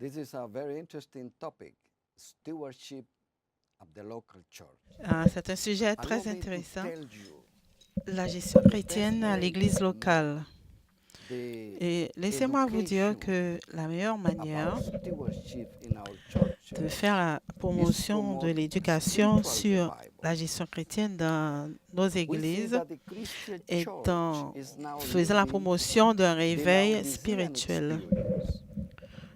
This is a very interesting topic, stewardship of the local church. C'est un sujet Allow très me to intéressant, tell you la gestion the best chrétienne à way l'Église to know locale. the Et laissez-moi vous dire education que la meilleure about manière stewardship in our de churches faire la is promotion de promote l'éducation spiritual sur revival. la gestion chrétienne dans nos We see églises that the Christian est church en is now faisant la living promotion d'un the réveil Laodicean spirituel. experience.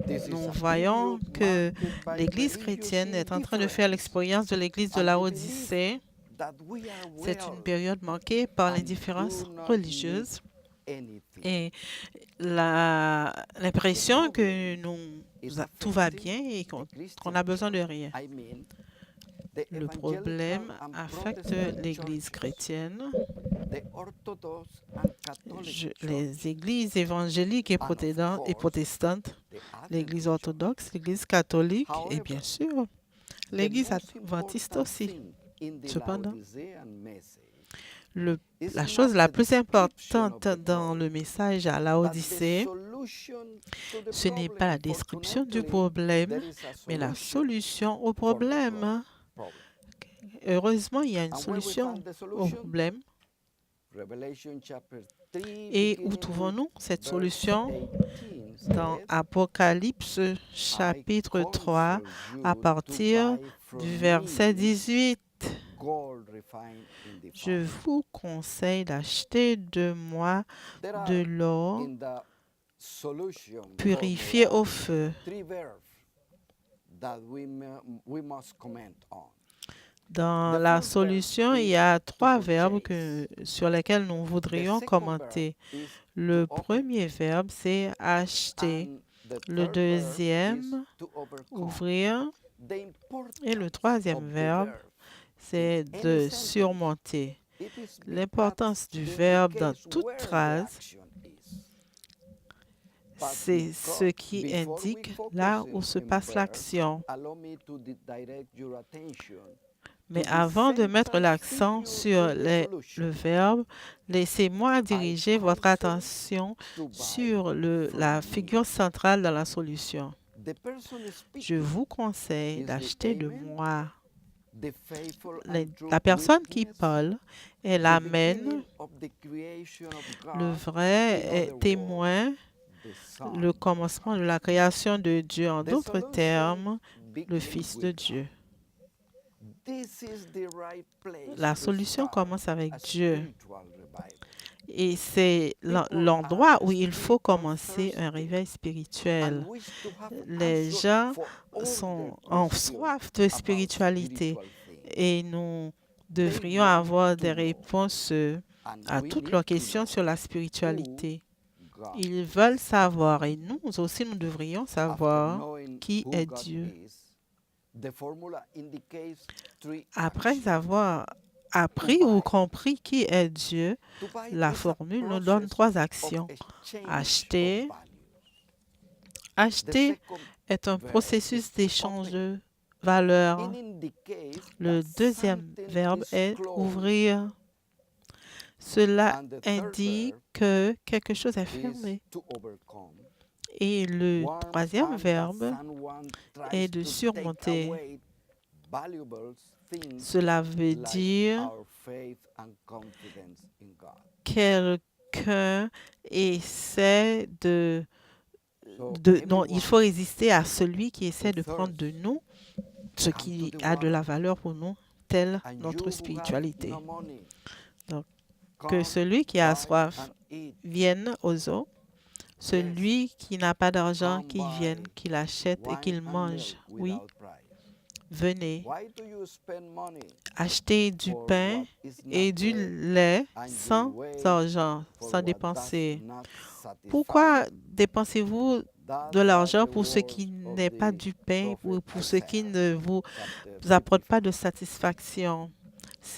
This is Nous a voyons period que marked by l'Église religious chrétienne est en train de faire indifference, l'expérience de l'Église de and la we believe Odyssée. that we are C'est une well période marquée par and l'indifférence do not need religieuse anything. et The l'impression que problem is tout va affecting bien et the qu'on Christian a besoin de church. rien. I mean, the Le evangelical problème and affecte Protestant l'Église churches, chrétienne, the Orthodox and Catholic les church, églises évangéliques and of et course, protestantes, the l'Église Adventist church. orthodoxe, l'Église catholique et bien However, sûr the l'Église most adventiste important aussi. thing in the Cependant, Laodicean message le- is la not chose la the plus description of importante the dans le problem, message à but the Laodicée, solution to the ce n'est pas problem. la description du Fortunately, problème, there is a mais la solution solution au for the problème. problem. Heureusement, il y a une And where we solution find the au solution? problème. Revelation chapter 3, Et où beginning with trouvons-nous cette verse solution? 18 Dans says, Apocalypse I chapitre 3 counsel à you to partir buy du from verset me 18. gold refined in the Je fire. vous conseille d'acheter de moi There de are l'or in the solution purifié au formula feu. 3 verbs that we must comment on. Dans The la first verb solution, il y is a to 3 verbes purchase. sur lesquels nous The voudrions second verb commenter. is Le to open. premier verbe, c'est acheter. And the Le third verb is deuxième, to overcome. ouvrir. The Et le importance troisième of the verbe, verb c'est in any de sentence, surmonter. it is because L'importance du it verbe dans indicates toute where the phrase, action is. But c'est ce qui before we indique focus là où se in passe verb, l'action. allow me to direct your attention Mais to the avant de mettre central l'accent figure sur in the solution. le verbe, laissez-moi I diriger votre counsel attention to buy sur from la me. figure centrale dans la solution. The person Je speaking vous conseille is the d'acheter de Amen, moi. the faithful La, and true la personne qui witness, parle est the l'Amen, beginning of the creation of le God, vrai in other words, témoin, the Son le of commencement God. de la création de Dieu. En The d'autres solution termes, le begins Fils de with Dieu. God. This is the right place La to solution start commence avec a Dieu. spiritual revival. Et c'est People l'endroit are où il faut still commencer un thirsty réveil and spirituel. wish to have Les answers gens for all sont their en questions soif de about spiritualité spiritual things. et nous They devrions want avoir to des know, réponses and à we toutes need leurs to questions know sur la who spiritualité. God Ils is. veulent savoir et nous aussi nous devrions After savoir knowing qui who est God Dieu. is, the formula indicates 3 Après actions. avoir To appris ou buy. compris qui est Dieu, To buy la is a formule nous donne process 3 of actions. exchange of Acheter. values. The Acheter second est un verb processus is to d'échange open. de valeur. It indicates Le that deuxième something verbe is est closed. ouvrir. Cela And the third indique verb que quelque chose est is fermé. to overcome. Et le One troisième finds that verbe someone est tries de to take surmonter. away valuable things Cela veut like dire our faith and confidence in God. quelqu'un essaie So non, il faut everyone résister à celui qui essaie who de prendre de thirsts, nous ce come to qui the a de la water. valeur pour nous, telle And you notre who have spiritualité. no money, Donc, que come, celui qui a buy soif and eat. vienne aux eaux, Yes, celui qui n'a pas d'argent come qu'il vienne, buy qu'il achète et wine qu'il and mange. milk Oui, without price. venez Why do you spend money acheter du for pain what is et not du bread, lait and you sans wait argent, for sans what does dépenser. not satisfy? Pourquoi dépensez-vous That de was l'argent the pour ce qui words of n'est pas the du pain ou prophet pour ce qui Isaiah, ne vous chapter apporte pas 55. de satisfaction?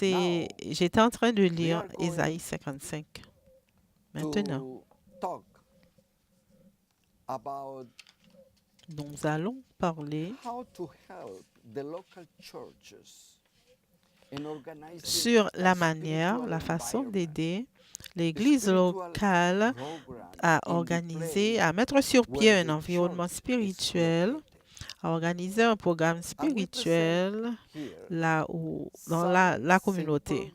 Now, J'étais en train de we lire are going Ésaïe 55. Maintenant, to talk about nous allons parler how to help the local churches in organizing sur a la manière, spiritual la façon environment d'aider l'Église locale à organiser, à mettre sur pied un environnement spirituel, à organiser un programme spirituel là où, dans la communauté.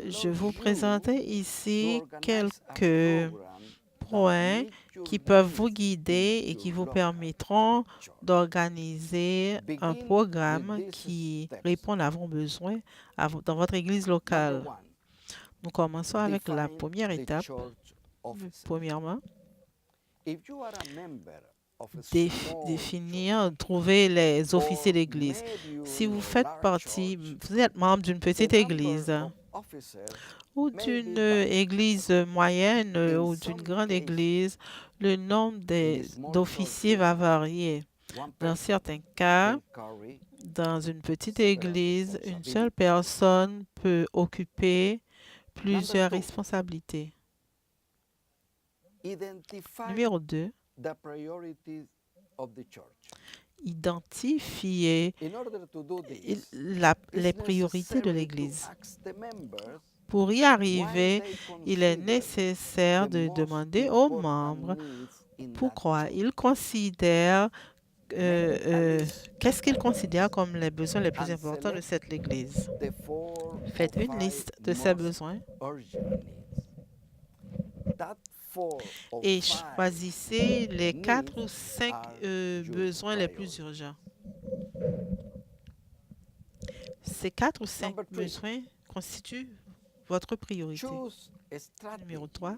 Je vous présente ici quelques points qui peuvent vous guider et qui vous permettront d'organiser un programme qui répond à vos besoins dans votre église locale. Nous commençons avec la première étape. Premièrement, définir, trouver les officiers d'église. Si vous faites partie, vous êtes membre d'une petite église ou d'une église moyenne ou d'une grande église, le nombre d'officiers va varier. Dans certains cas, dans une petite église, une seule personne peut occuper plusieurs responsabilités. Numéro 2, identifier les priorités de l'Église. Pour y arriver, il est nécessaire de demander aux membres pourquoi ils considèrent, qu'est-ce qu'ils considèrent comme les besoins les plus importants de cette Église. Faites une liste de ces besoins et choisissez les 4 ou 5 besoins les plus urgents. Ces 4 ou 5 besoins constituent votre priorité. Numéro 3,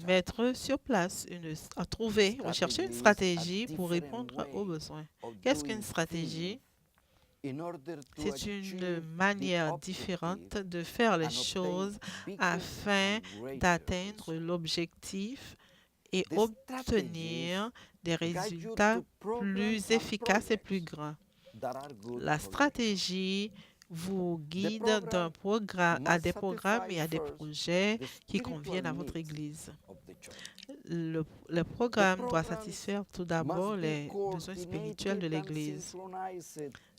mettre sur place, rechercher une stratégie pour répondre aux besoins. Qu'est-ce qu'une stratégie? C'est une manière différente de faire les choses afin d'atteindre l'objectif et obtenir des résultats plus efficaces et plus grands. La stratégie vous guide à des programmes et à des projets qui conviennent à votre Église. Le programme doit satisfaire tout d'abord les besoins spirituels de l'Église.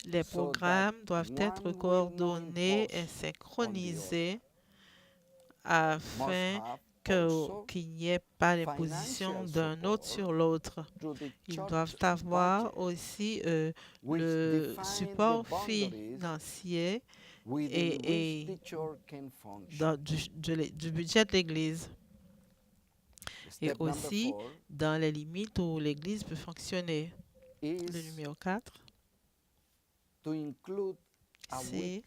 Les programmes doivent être coordonnés et synchronisés afin qu'il n'y ait pas d'imposition d'un autre sur l'autre. Ils doivent avoir aussi le support financier et du budget de l'Église. Et aussi dans les limites où l'Église peut fonctionner. Le numéro 4, c'est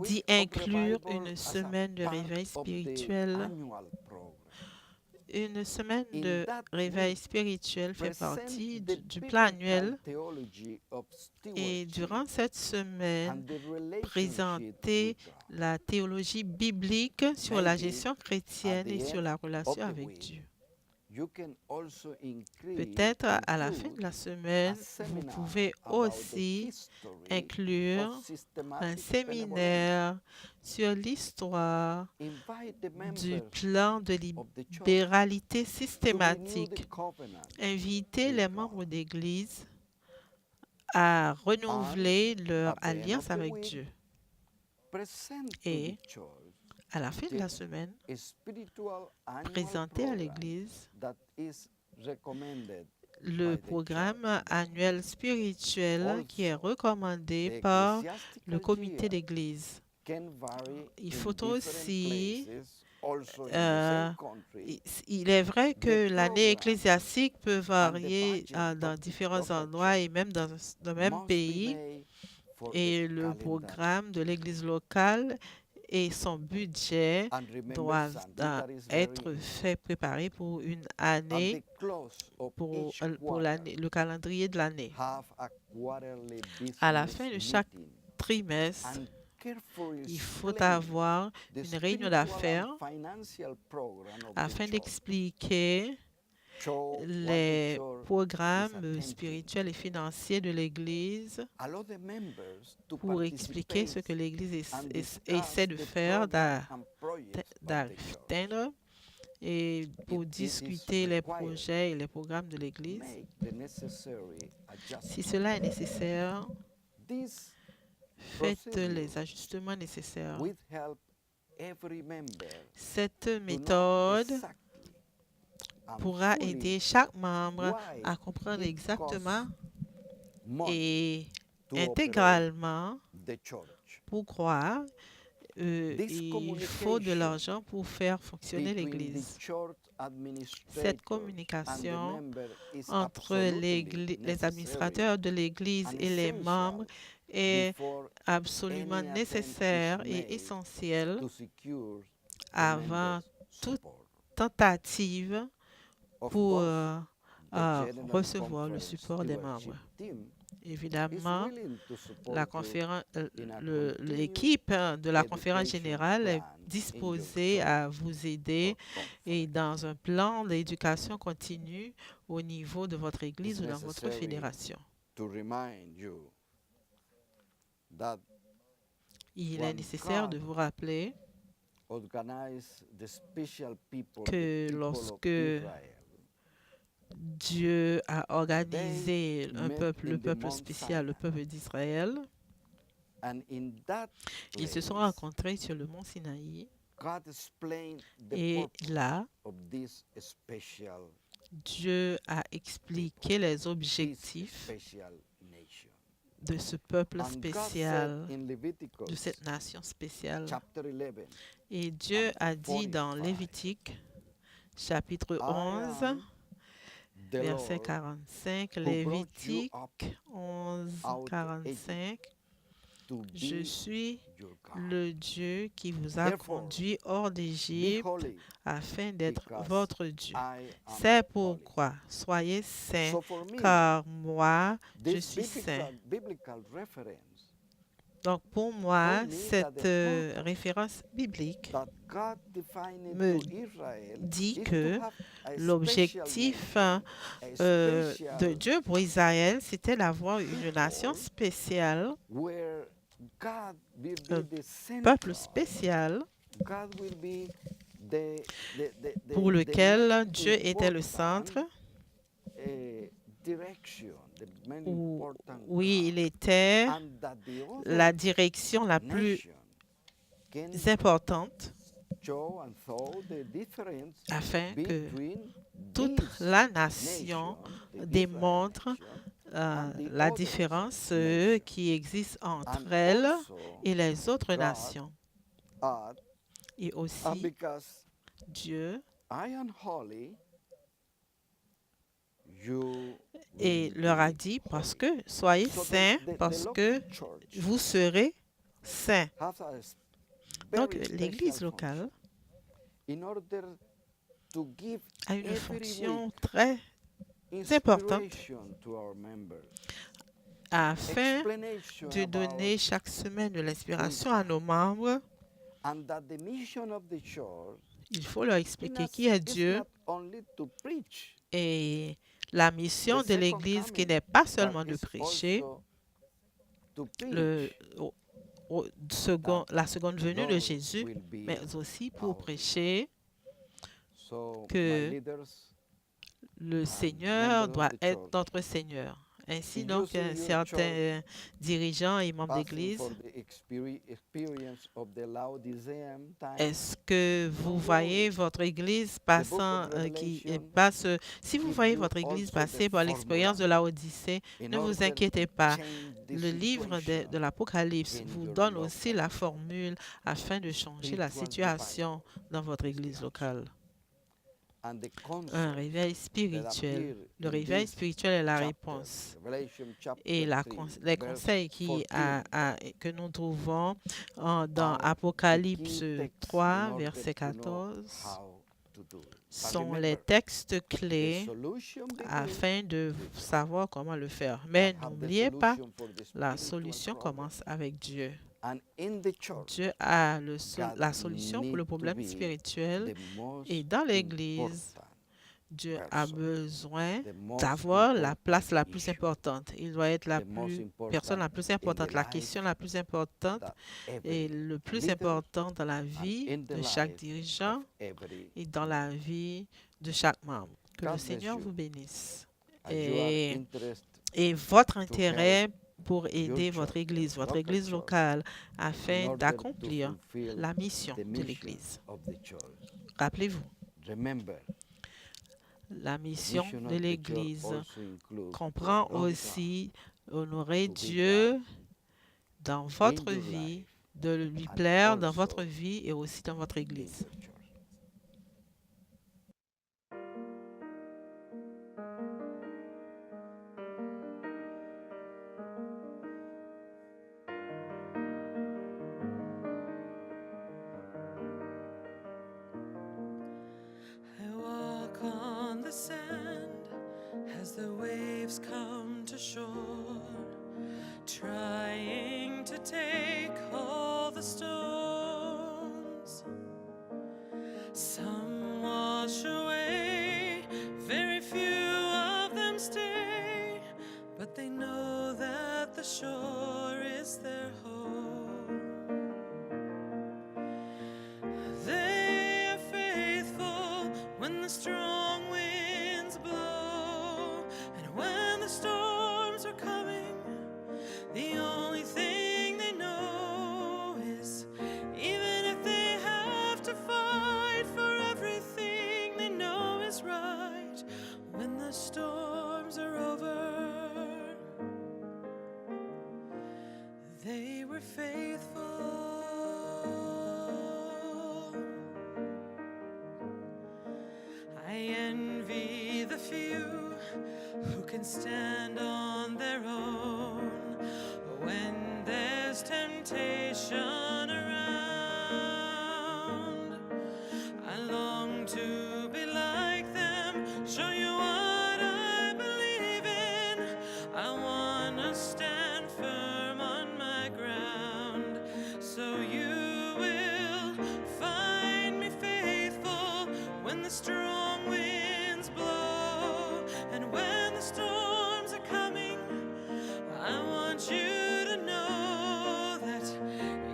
d'y inclure une semaine de réveil spirituel. Une semaine de réveil spirituel fait partie du plan annuel et durant cette semaine, présentez la théologie biblique sur la gestion chrétienne et sur la relation avec Dieu. Peut-être à la fin de la semaine, vous pouvez aussi inclure un séminaire sur l'histoire du plan de libéralité systématique. Invitez les membres d'Église à renouveler leur alliance avec Dieu. Et à la fin de la semaine, présentez à l'Église le programme annuel spirituel qui est recommandé par le comité d'Église. Il faut aussi, il est vrai que l'année ecclésiastique peut varier dans différents endroits et même dans le même pays. Et le programme de l'Église locale et son budget doivent être préparés pour une année, pour le calendrier de l'année. À la fin de chaque trimestre, il faut avoir une réunion d'affaires afin d'expliquer les programmes spirituels et financiers de l'Église pour expliquer ce que l'Église essaie de faire, d'atteindre et pour it is discuter les required, projets et les programmes de l'Église. make the necessary Si adjustments. cela est nécessaire, This faites procedure les ajustements nécessaires. will help every member Cette to know méthode exactly and pourra fully aider chaque membre why à comprendre it exactement costs money et to operate intégralement the church. pourquoi This il faut de communication l'argent pour faire fonctionner between the l'Église. church Cette administrators and the communication member is entre absolutely les necessary administrateurs de l'Église and et les membres essential est before absolument any attempt nécessaire is et made essentiel to secure the avant members' toute support. tentative Of pour course, the General recevoir le Conference support des stewardship membres. team is Évidemment, willing to support la you conférence, in a l'équipe de la conférence education générale est plan in your disposée church à vous aider or et conference. dans un plan d'éducation continue au niveau de votre église It's ou dans votre necessary fédération. to remind you that Il est when nécessaire God de vous rappeler organize the special people, que the people of lorsque Israel, Dieu a organisé un met peuple, in le the peuple Mount spécial, le Sinai. peuple d'Israël, And in that ils se sont place, rencontrés sur le mont Sinaï God explained the et purpose là, of this special, Dieu a expliqué les this objectifs special nation. de ce peuple And God said spécial, in de Leviticus cette nation spéciale. chapter 11, Et Dieu and a dit dans 45, Lévitique, chapitre I 11, am the verset Lord 45, who brought you Lévitique up 11, out of 45, to je be suis your God. le Dieu qui vous a Therefore, conduit hors Be d'Égypte holy, afin d'être because votre Dieu. I am C'est holy. pourquoi soyez saints, So for me, car moi, je this suis saint. biblical reference Donc pour moi, told me that cette the purpose référence biblique that God defined me to Israel dit is que to have a l'objectif special nation, a de special Dieu pour Israël, c'était d'avoir une nation people spéciale, where God will un be the peuple central, spécial God will be the pour lequel Dieu main était le important, centre. direction, the main Où, important oui, God, il était and that the other la direction la plus nation can importante show and show the difference afin que between toute this la nation nation, the Israel démontre nation, and the la other différence nation. qui existe entre And elles also et les autres God nations. add, Et and aussi, because Dieu I am holy, you et will leur a be dit, parce holy. que soyez So saints, the parce local que church vous serez saints. has a Donc, very l'Église special locale function in order to give a une every fonction week très importante inspiration to our members, afin explanation de donner about, chaque semaine de l'inspiration à nos membres. and that the mission of the church Il faut leur is expliquer qui est Dieu not only to preach et la mission the de second l'Église qui coming, n'est pas but seulement de is prêcher also to le, preach la seconde venue de God Jésus, will be mais aussi pour our prêcher So que my leaders, le and Seigneur members of doit the être church, notre Seigneur. Ainsi do donc, you see your certains dirigeants et membres passing d'Église, for the experience of the Laodicean time, est-ce que vous Don't voyez worry. votre Église The book passant, of qui Revelation passe, si vous gives voyez you votre Église also passer the par l'expérience de formula la Odyssée, in ne vous order inquiétez to pas. change the Le livre de situation l'Apocalypse in vous your donne aussi local la formule afin de changer la spiritual situation revival dans votre is Église the answer. locale. And the Un concept réveil that spirituel. appear Le in réveil this spirituel est la chapter, réponse. Revelation chapter Et 3, les verse conseils 14, que nous trouvons dans are the Apocalypse key texts 3, in order verset to know 14, how to do it. But sont les remember, textes the clés solution begins afin de with God. savoir comment le faire. Mais God have the n'oubliez pas, solution for the la spiritual solution problem. commence avec Dieu. And in the church, Dieu a God la solution pour need le to problème be spirituel. the most Et dans l'Église, important Dieu a person, besoin the most d'avoir la place la important plus issue, importante. Il doit être la the most personne important la plus in the importante, la question life la plus importante that et every le plus leader important dans la and vie in the de chaque life dirigeant of every et dans leader. la vie de chaque membre. Que le God bless Seigneur vous you bénisse. as you are Et, interested et votre to help intérêt pour your aider church, votre local église church, locale, in afin order to d'accomplir fulfill la mission the de mission l'église. of the church. Rappelez-vous, Remember, la mission mission de of the church l'église also includes to comprend honor God, aussi honorer to be Dieu God dans in votre your vie, life de lui and plaire dans votre also vie et aussi dans votre in église. your church. I walk on the sand as the waves come to shore, trying to take all the storms. Some wash away, very few of them stay, but they know that the shore is their home. They are faithful when the strong winds blow, and when the storms are coming, the only thing they know is, even if they have to fight for everything they know is right, when the storms are over, they were faithful. I envy the few who can stand on their own when there's temptation around. I long to be like them, show you what I believe in. I want to stand firm on my ground, so you will find me faithful when the strong winds blow, and when the storms are coming. I want you to know that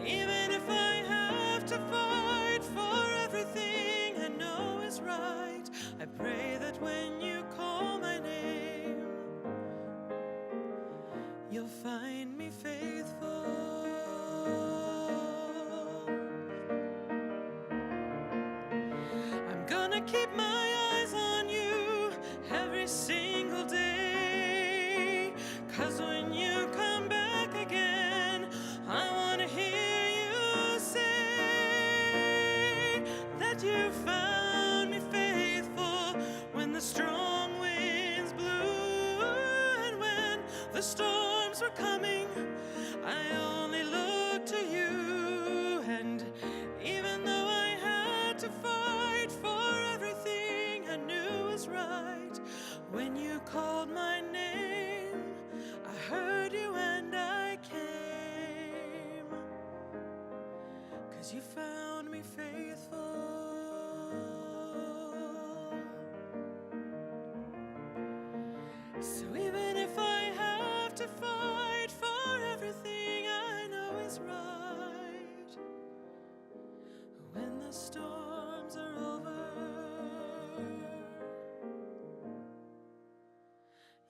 even if I have to fight for everything I know is right, I pray that when you call my name, you'll find me faithful. I'm gonna keep my eyes on you every single day, 'cause when you come back again, I wanna hear you say that you found me faithful when the strong winds blew, and when the storms were coming, I only looked to you, and even though I had to fight for everything I knew was right, when you called my name, I heard you and I came, 'cause you found me faithful. So even if I have to fight for everything I know is right, when the storms are over,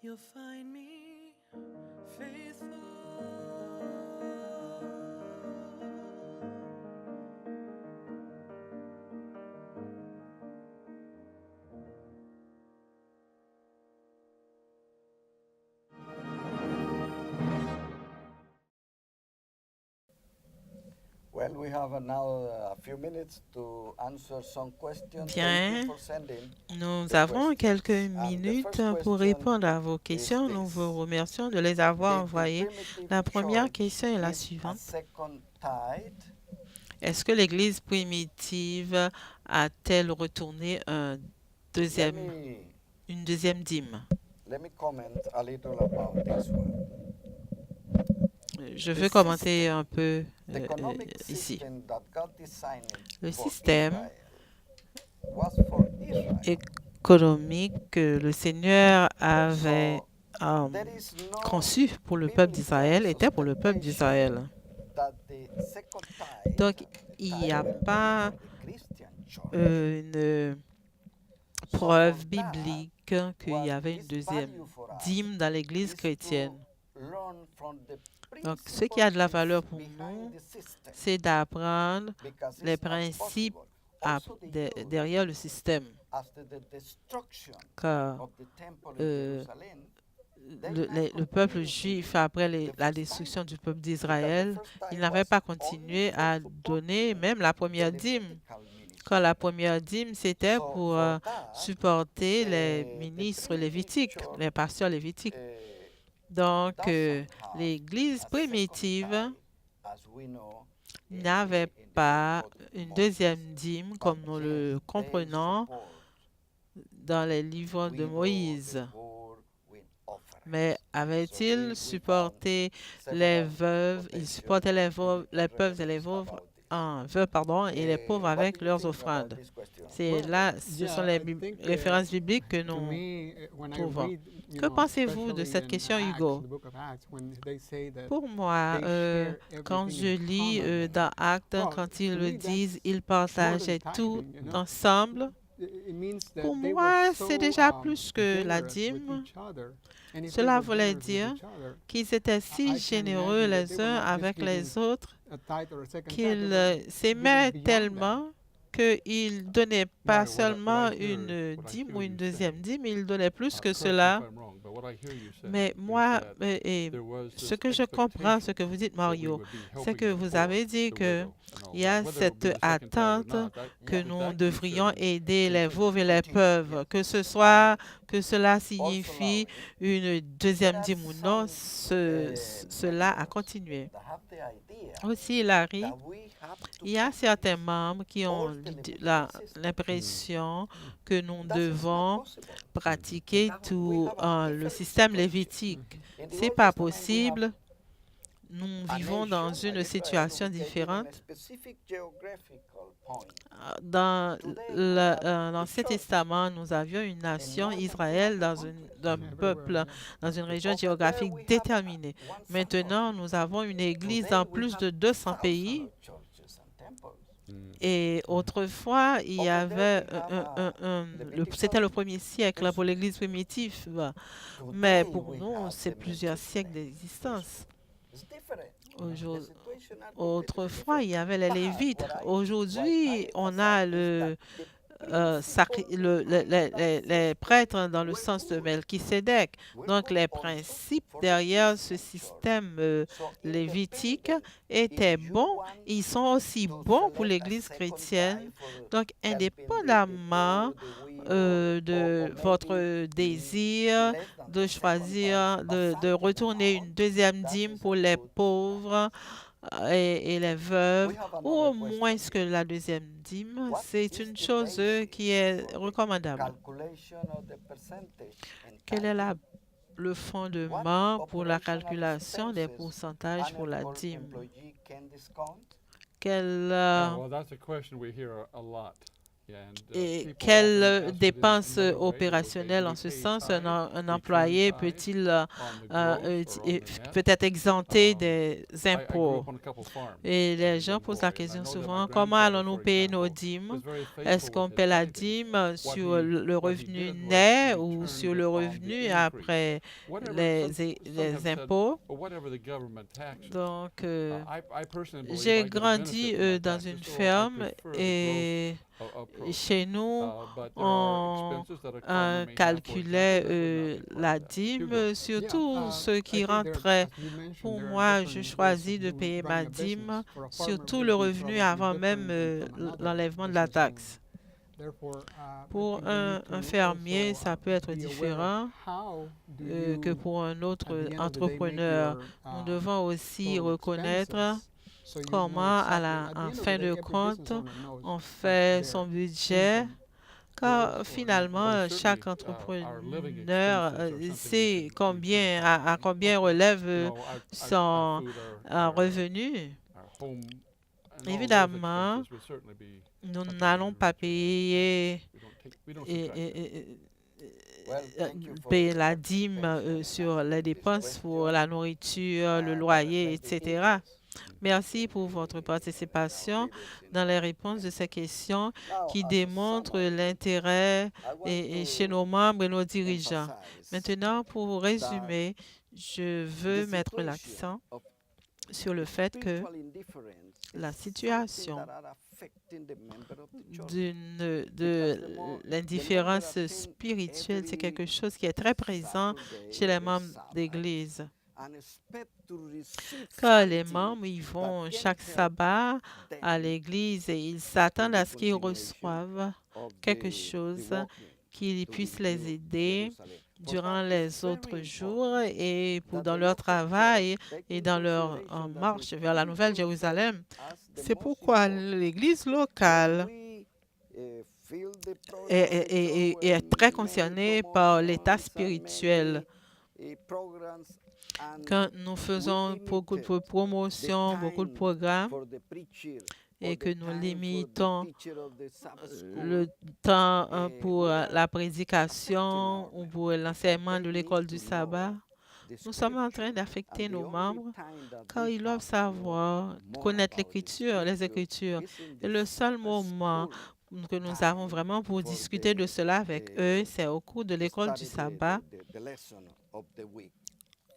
you'll find me faithful. Well, we have now a few minutes to answer some questions. Bien. Thank you for sending Nous the avons quelques questions. And the minutes first pour question répondre à vos questions. Nous this. vous remercions de les avoir Did the envoyées. primitive La première church question est la keep a suivante. second tithe? Est-ce que l'Église primitive a-t-elle retourné Let me, une deuxième dîme? let me comment a little about this one. Je The veux commenter un peu The economic ici. system that God designed Le for système Israel was for Israel. économique que le Seigneur avait So, euh, there is no conçu pour le peuple biblical d'Israël était pour le peuple sustentation d'Israël. that the second tithe, Donc, il n'y a pas for the Christian church. une So preuve for that biblique qu'il y was avait une this deuxième value for us dîme dans l'Église is chrétienne. to learn from the Donc, ce qui a de la principles valeur pour behind nous, the system, c'est d'apprendre because les it's not principes possible. à- Also the Jews, derrière le système. after the destruction Car of the temple in euh, Jerusalem, le peuple juif, après la destruction du peuple d'Israël, il n'avait pas continué à donner même la première dîme. Quand la première dîme, c'était pour supporter les ministres lévitiques, les pasteurs lévitiques. Donc, l'Église primitive n'avait pas une deuxième dîme comme nous le comprenons dans les livres de Moïse. Mais avait-il supporté les veuves? Il supportait les veuves et les et les pauvres avec leurs offrandes. C'est là, ce sont les références bibliques que nous trouvons. Que pensez-vous de cette question, Hugo? Pour moi, quand je lis dans Actes, quand ils le disent, ils partageaient tout ensemble. Pour moi, c'est déjà plus que la dîme. Cela voulait dire qu'ils étaient si généreux les uns avec les autres qu'ils s'aimaient tellement qu'ils ne donnaient pas seulement une dîme ou une deuxième dîme, ils donnaient plus que cela. Mais moi, ce que je comprends, ce que vous dites, Mario, c'est que vous avez dit qu'il y a cette attente que nous devrions aider les veuves et les pauvres, que cela signifie une deuxième dîme ou non, cela a continué. Aussi, Larry, il y a certains membres qui ont l'impression que nous devons pratiquer tout le système lévitique. Ce n'est pas possible. Nous vivons dans une situation différente. Dans l'Ancien Testament, nous avions une nation, Israël, un peuple, dans une région géographique déterminée. Maintenant, nous avons une église dans plus de 200 pays. Et autrefois, il y avait c'était le premier siècle pour l'Église primitive, mais pour nous, c'est plusieurs siècles d'existence. Autrefois, il y avait les Lévites. Aujourd'hui, on a les prêtres dans le sens de Melchisédek. Donc, les principes derrière ce système lévitique étaient bons. Ils sont aussi bons pour l'Église chrétienne. Donc, indépendamment de votre désir de choisir, de retourner une deuxième dîme pour les pauvres, et les veuves, ou au moins que la deuxième dîme, c'est une chose qui est recommandable. Quel est le fondement pour la calculation des pourcentages pour la dîme? Quelles dépenses opérationnelles en ce sens un employé peut-il peut-être exempté des impôts? Et les gens posent la question souvent, comment allons-nous payer nos dîmes? Est-ce qu'on paie la dîme sur le revenu net ou sur le revenu après les impôts? Donc, j'ai grandi dans une ferme et chez nous, on calculait la dîme, surtout ce qui rentrait. Pour moi, je choisis de payer ma dîme sur tout le revenu avant même l'enlèvement de la taxe. Pour un fermier, ça peut être différent que pour un autre entrepreneur. Nous devons aussi reconnaître comment, en fin de compte, on fait son budget, car finalement, chaque entrepreneur sait à combien relève son revenu. Évidemment, nous n'allons pas payer, payer la dîme sur les dépenses pour la nourriture, le loyer, etc. Merci pour votre participation dans les réponses de ces questions qui démontrent l'intérêt chez nos membres et nos dirigeants. Maintenant, pour résumer, je veux mettre l'accent sur le fait que la situation de l'indifférence spirituelle, c'est quelque chose qui est très présent chez les membres d'Église. Car les membres, ils vont chaque sabbat à l'église et ils s'attendent à ce qu'ils reçoivent quelque chose qui puisse les aider durant les autres jours et dans leur travail et dans leur marche vers la Nouvelle Jérusalem. C'est pourquoi l'église locale est très concernée par l'état spirituel. Quand nous faisons beaucoup de promotions, beaucoup de programmes, et que nous limitons le temps pour la prédication ou pour l'enseignement de l'école du sabbat, nous sommes en train d'affecter nos membres car ils doivent savoir, connaître l'Écriture, les Écritures. Et le seul moment que nous avons vraiment pour discuter de cela avec eux, c'est au cours de l'école du sabbat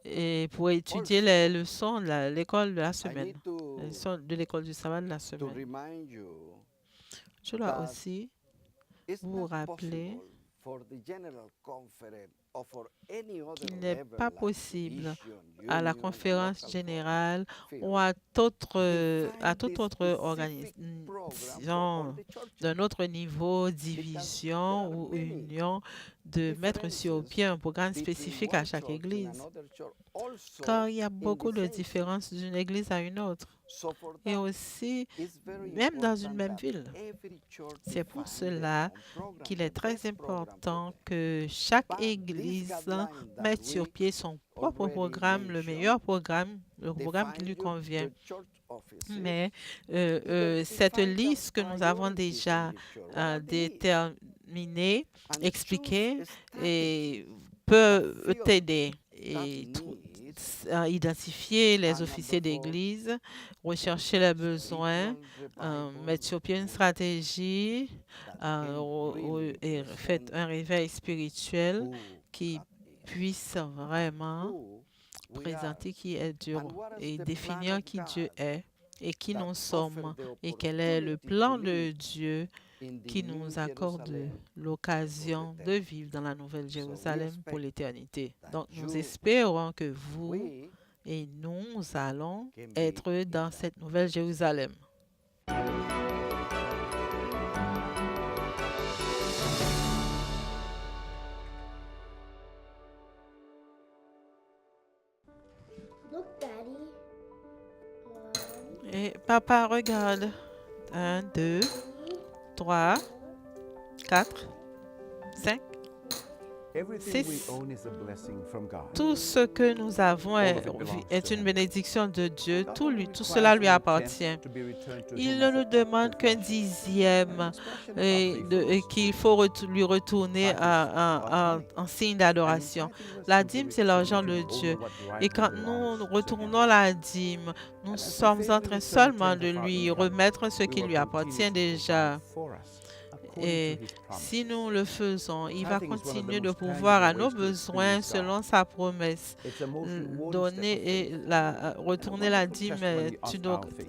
et pour étudier les leçons de l'école de la semaine, les leçons de l'école du sabbat de la semaine. Je dois aussi vous rappeler qu'il n'est pas possible à la conférence générale ou à toute autre organisation d'un autre niveau, division ou union, de mettre sur pied un programme spécifique à chaque église. Car il y a beaucoup de différences d'une église à une autre. Et aussi, même dans une même ville. C'est pour cela qu'il est très important que chaque église mette sur pied son propre programme, le meilleur programme, le programme qui lui convient. Mais cette liste que nous avons déjà déterminée, expliquée, peut t'aider à identifier les officiers d'église, rechercher les besoins, mettre sur pied une stratégie et faire un réveil spirituel qui puisse vraiment présenter qui est Dieu et définir qui Dieu est et qui nous sommes et quel est le plan de Dieu qui nous accorde l'occasion de vivre dans la Nouvelle Jérusalem pour l'éternité. Donc, nous espérons que vous et nous allons être dans cette Nouvelle Jérusalem. Et papa, regarde. 1, 2, 3, 4, 5, 6. Tout ce que nous avons est une bénédiction de Dieu. Tout cela lui appartient. Il ne nous demande qu'un dixième et qu'il faut lui retourner en signe d'adoration. La dîme, c'est l'argent de Dieu. Et quand nous retournons la dîme, nous sommes en train seulement de lui remettre ce qui lui appartient déjà. Et si nous le faisons, il va continuer de pourvoir à nos besoins selon sa promesse. Donner et retourner la dîme est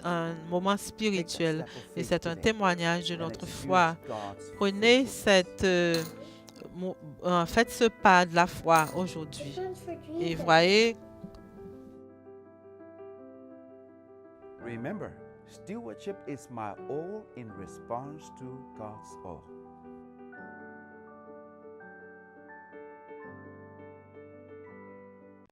un moment spirituel et c'est un témoignage de notre foi. Prenez faites ce pas de la foi aujourd'hui. Et voyez. Remember, stewardship is my all in response to God's all.